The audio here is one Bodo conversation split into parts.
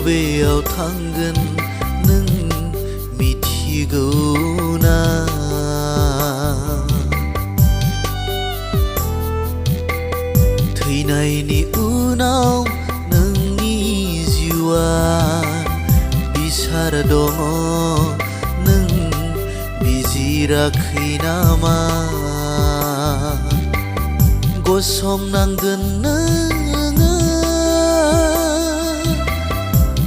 बबेयाव थांगोन नों मिथिगौ ना? थैनायनि उनाव नोंनि जिउआ बिसार दङ नों बिजिराखै नामा? गसंनांगोन नोङो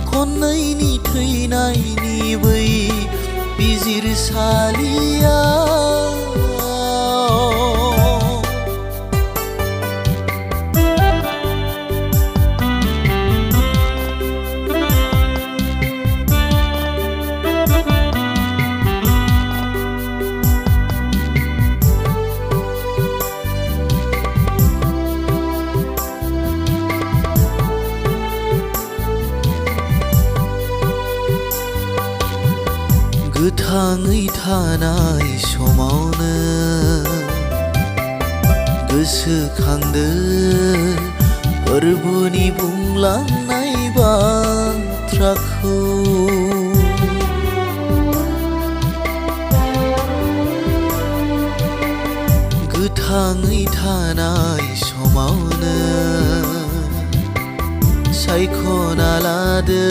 खननैनि थैनायनि बै बिजिरसालियाव। गोथाङै थानाय समावनो गोसोखांदो फोरबुनि बुंलांनाय बाथ्राखौ। गोथाङै थानाय समावनो सायख'ना लादो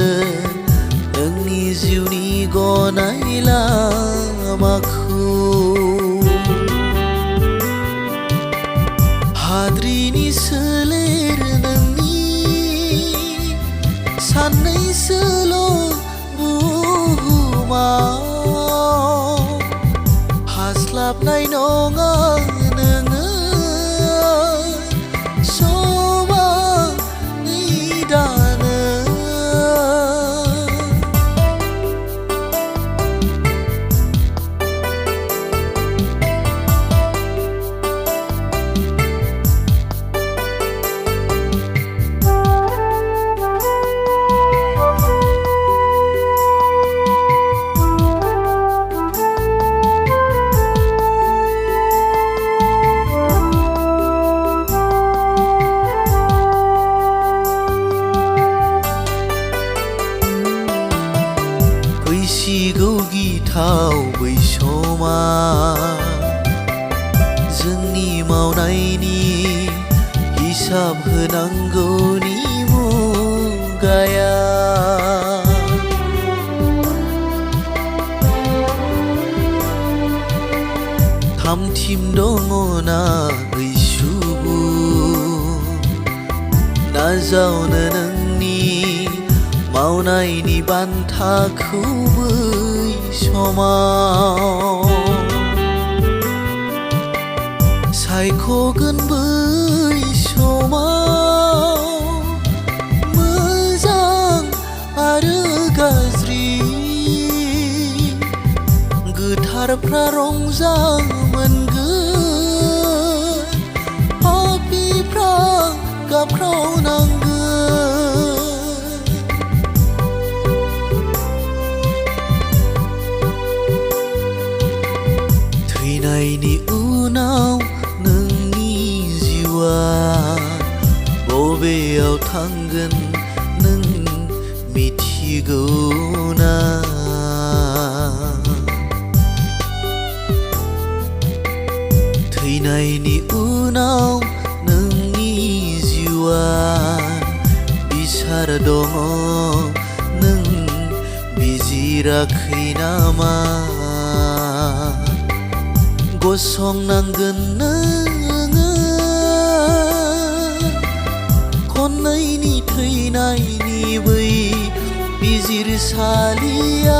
नोंनि जिउनि गनाय लामाखौ। हाद्रिनि सोलेर नोंनि साननैसोल' बुहुमाव हास्लाबनाय नङा नोङो समानै दानो। फैसिगौ गिथाव बै समा जोंनि मावनायनि हिसाब होनांगौनि मुगाया। थामथिम दङना बै सुबुं नाजावनो नोंनि मावनायनि बान्थाखौ बै समाव। सायख'गोन बै समाव मोजां आरो गाज्रि। गोथारफ्रा रंजामोनगोन पापीफ्रा गाबख्रावनांगोन। थैनायनि उनाव नोंनि जिउआ बबेयाव थांगोन नों मिथिगौ ना? थैनायनि उनाव नोंनि जिउआ बिसार दङ नों बिजिराखै नामा? गसंनांगोन नोङो खननैनि थैनायनि बै बिजिरसालियाव।